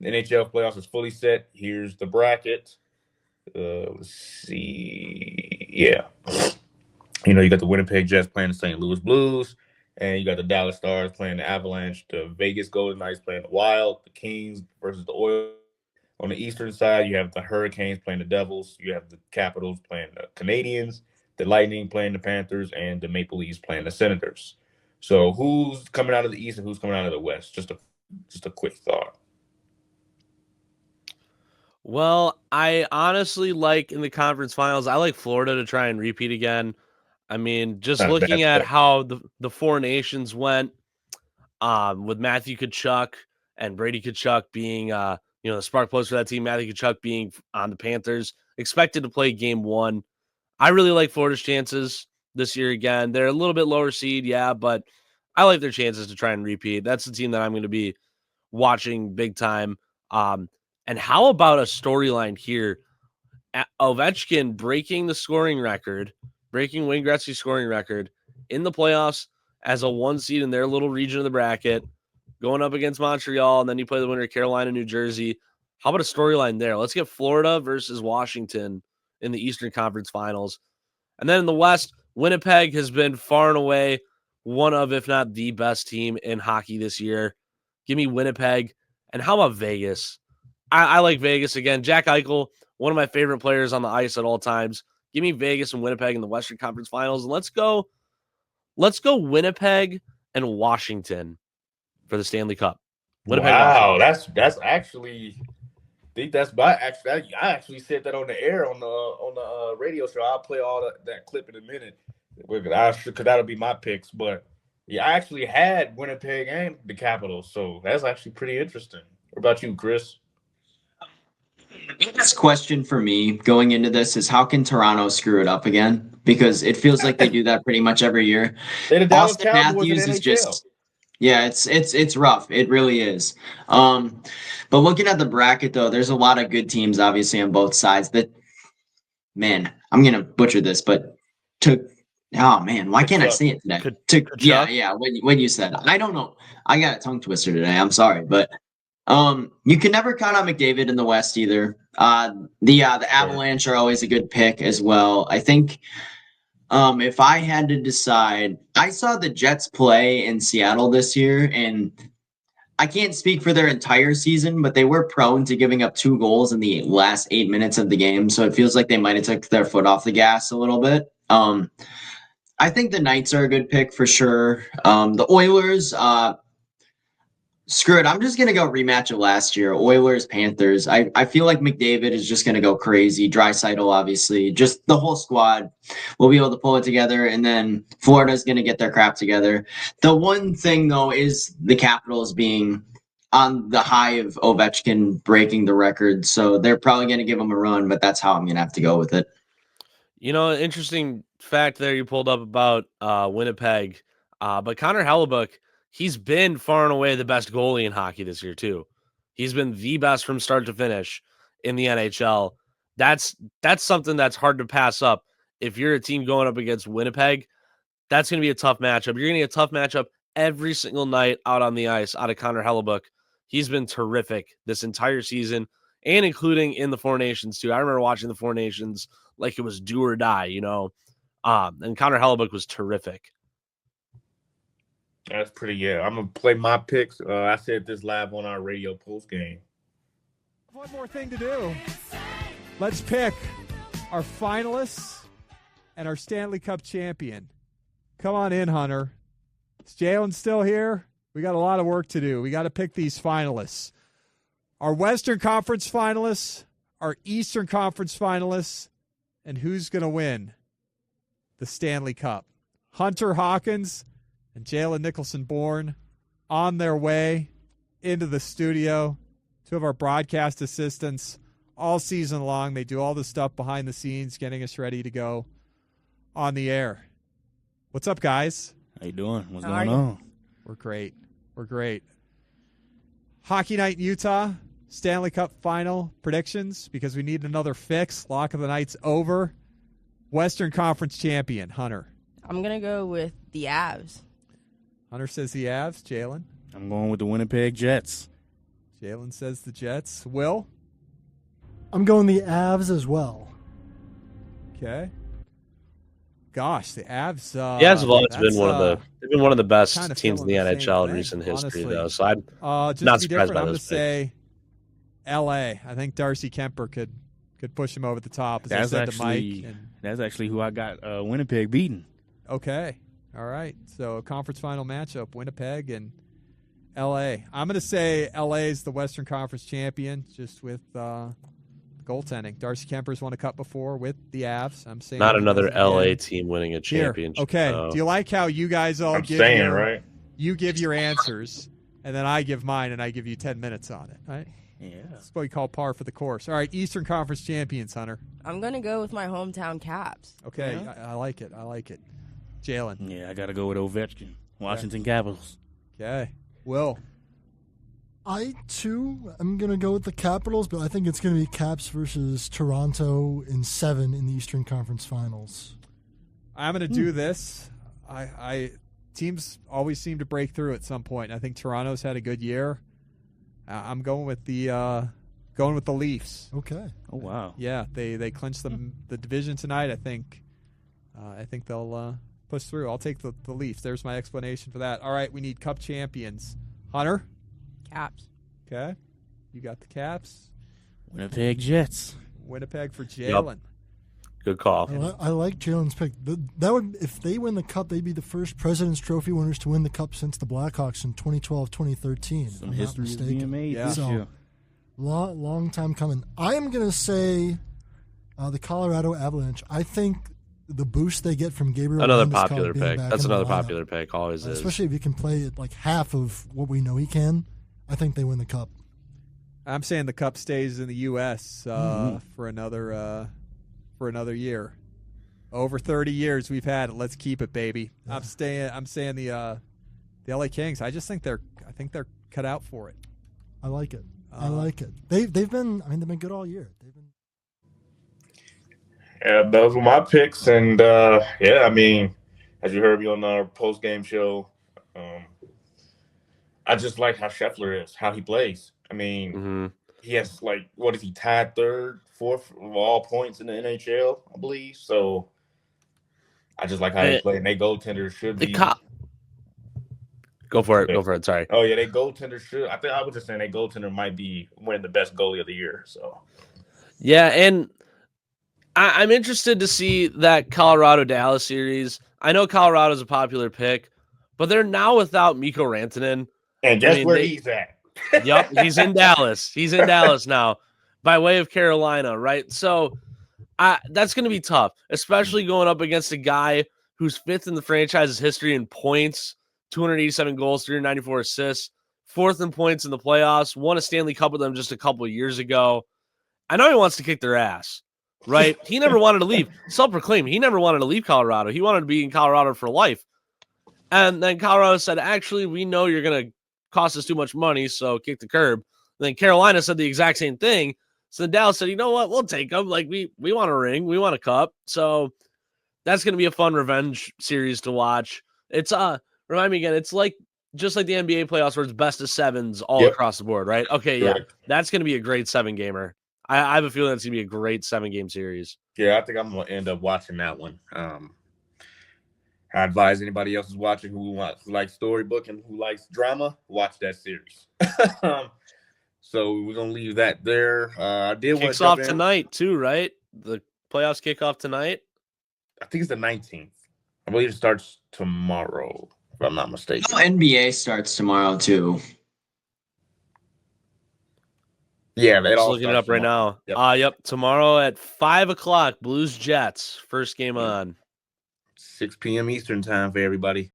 The NHL playoffs is fully set. Here's the bracket. Let's see. Yeah. You got the Winnipeg Jets playing the St. Louis Blues, and you got the Dallas Stars playing the Avalanche, the Vegas Golden Knights playing the Wild, the Kings versus the Oilers. On the eastern side, you have the Hurricanes playing the Devils, you have the Capitals playing the Canadians, the Lightning playing the Panthers, and the Maple Leafs playing the Senators. So, who's coming out of the East and who's coming out of the West? Just a quick thought. Well, I honestly like in the conference finals, I like Florida to try and repeat again. I mean, just Not a looking bad at pick. how the Four Nations went, with Matthew Tkachuk and Brady Tkachuk being, the spark plugs for that team, Matthew Tkachuk being on the Panthers, expected to play game one. I really like Florida's chances this year again. They're a little bit lower seed, yeah, but I like their chances to try and repeat. That's the team that I'm going to be watching big time. Um, and how about a storyline here? Ovechkin breaking the scoring record, breaking Wayne Gretzky's scoring record in the playoffs as a one seed in their little region of the bracket, going up against Montreal, and then you play the winner of Carolina, New Jersey. How about a storyline there? Let's get Florida versus Washington in the Eastern Conference Finals. And then in the West, Winnipeg has been far and away one of, if not the best team in hockey this year. Give me Winnipeg. And how about Vegas? I like Vegas again. Jack Eichel, one of my favorite players on the ice at all times. Give me Vegas and Winnipeg in the Western Conference Finals. And let's go Winnipeg and Washington for the Stanley Cup. Winnipeg, Wow, Washington. that's actually think that's my actually. I actually said that on the air on the radio show. I'll play all that clip in a minute because that'll be my picks. But yeah, I actually had Winnipeg and the Capitals, so that's actually pretty interesting. What about you, Chris? The biggest question for me going into this is how can Toronto screw it up again? Because it feels like they do that pretty much every year. They're the Dallas Austin Cowboys in the Matthews is NHL. just yeah, it's rough. It really is. Um, but looking at the bracket though, there's a lot of good teams obviously on both sides. That man, I'm gonna butcher this, but to oh man, why can't I Kachuk. say it today? To yeah, Kachuk. yeah, when you said I don't know. I got a tongue twister today. I'm sorry, but you can never count on McDavid in the West either. The Sure. Avalanche are always a good pick as well. I think if I had to decide, I saw the Jets play in Seattle this year, and I can't speak for their entire season, but they were prone to giving up 2 goals in the last 8 minutes of the game. So it feels like they might have took their foot off the gas a little bit. I think the Knights are a good pick for sure. The Oilers, screw it. I'm just gonna go rematch of last year, Oilers Panthers. I feel like McDavid is just gonna go crazy. Drysaitel, obviously, just the whole squad will be able to pull it together, and then Florida's gonna get their crap together. The one thing though is the Capitals being on the high of Ovechkin breaking the record, so they're probably gonna give him a run. But that's how I'm gonna have to go with it. Interesting fact there you pulled up about Winnipeg. But Connor Hellebuck, he's been far and away the best goalie in hockey this year, too. He's been the best from start to finish in the NHL. That's something that's hard to pass up. If you're a team going up against Winnipeg, that's going to be a tough matchup. You're going to get a tough matchup every single night out on the ice out of Connor Hellebuck. He's been terrific this entire season and including in the Four Nations, too. I remember watching the Four Nations like it was do or die. And Connor Hellebuck was terrific. That's pretty. Yeah, I'm gonna play my picks. I said this live on our radio post game. One more thing to do. Let's pick our finalists and our Stanley Cup champion. Come on in, Hunter. Is Jalen still here? We got a lot of work to do. We got to pick these finalists. Our Western Conference finalists, our Eastern Conference finalists, and who's going to win the Stanley Cup. Hunter Hawkins and Jalen Nicholson-Bourne on their way into the studio. Two of our broadcast assistants all season long. They do all the stuff behind the scenes, getting us ready to go on the air. What's up, guys? How you doing? What's going on? We're great. We're great. Hockey night in Utah, Stanley Cup final predictions because we need another fix. Lock of the night's over. Western Conference champion, Hunter. I'm going to go with the Avs. Hunter says the Avs. Jalen? I'm going with the Winnipeg Jets. Jalen says the Jets. Will? I'm going the Avs as well. Okay. Gosh, the Avs. The Avs have always been they've been one of the best kinda teams in the feeling the same NHL in thing, recent history, honestly. though. So I'm just not to be surprised different, by I'm going to those picks. say L.A. I think Darcy Kemper could push him over the top, as That's I said actually to Mike. And, that's actually who I got Winnipeg beating. okay. All right. So a conference final matchup, Winnipeg and L.A. I'm going to say L.A. is the Western Conference champion, just with goaltending. Darcy Kemper's won a cup before with the Avs. I'm saying Not he another does it LA again. team winning a Here. championship. Okay. though. Do you like how you guys all I'm give staying, your right? you give your answers, and then I give mine, and I give you 10 minutes on it, right? Yeah. That's what we call par for the course. All right, Eastern Conference champions, Hunter. I'm gonna go with my hometown Caps. Okay, Yeah. I like it. I like it. Jalen. Yeah, I got to go with Ovechkin. Washington Capitals. Okay. Will. I, too, am going to go with the Capitals, but I think it's going to be Caps versus Toronto in 7 in the Eastern Conference Finals. I'm going to do this. I teams always seem to break through at some point. I think Toronto's had a good year. I'm going with the Leafs. Okay. Oh, wow. Yeah, they clinched the division tonight. I think they'll push through. I'll take the Leafs. There's my explanation for that. All right, we need Cup champions. Hunter. Caps. Okay, you got the Caps. Winnipeg Jets. Winnipeg for Jalen. Good call. I like Jalen's pick. That would, if they win the Cup, they'd be the first President's Trophy winners to win the Cup since the Blackhawks in 2012-2013. Some history is being made Yeah. this year. Long time coming. I am going to say the Colorado Avalanche. I think the boost they get from Gabriel Another Landeskog popular being pick. back That's in the another lineup, popular pick. Always is. especially if he can play at like half of what we know he can. I think they win the Cup. I'm saying the Cup stays in the U.S. For another year. Over 30 years we've had it. Let's keep it, baby. Yeah. I'm saying the LA Kings. I just think they're cut out for it. I like it. I like it. They've been good all year. Yeah, those were my picks, and I mean, as you heard me on our post game show, I just like how Scheffler is, how he plays. I mean, he has what is he tied third, fourth of all points in the NHL, I believe. So I just like how he plays. And they goaltenders should be. Go for it. Go for it. Sorry. Oh yeah, they goaltender should. I was just saying they goaltender might be winning the best goalie of the year. So yeah, and I'm interested to see that Colorado-Dallas series. I know Colorado's a popular pick, but they're now without Mikko Rantanen. And guess where he's at? Yep, he's in Dallas. He's in Dallas now by way of Carolina, right? So that's going to be tough, especially going up against a guy who's fifth in the franchise's history in points, 287 goals, 394 assists, fourth in points in the playoffs, won a Stanley Cup with them just a couple of years ago. I know he wants to kick their ass, right? He never wanted to leave. Self-proclaimed, he never wanted to leave Colorado. He wanted to be in Colorado for life. And then Colorado said, actually, we know you're going to cost us too much money, so kick the curb. And then Carolina said the exact same thing. So then Dallas said, you know what? We'll take them. Like, we want a ring. We want a cup. So that's going to be a fun revenge series to watch. It's, remind me again, it's just like the NBA playoffs where it's best of sevens all across the board, right? Okay, yeah. That's going to be a great 7-gamer. I have a feeling it's going to be a great 7-game series. Yeah, I think I'm going to end up watching that one. I advise anybody else who's watching who likes storybook and who likes drama, watch that series. So we're going to leave that there. I did want to kicks off tonight too, right? The playoffs kick off tonight. I think it's the 19th. I believe it starts tomorrow, if I'm not mistaken. NBA starts tomorrow too. Yeah, they all looking it up right now. Yep. Tomorrow at 5:00, Blues Jets, first game on. 6 p.m. Eastern time for everybody.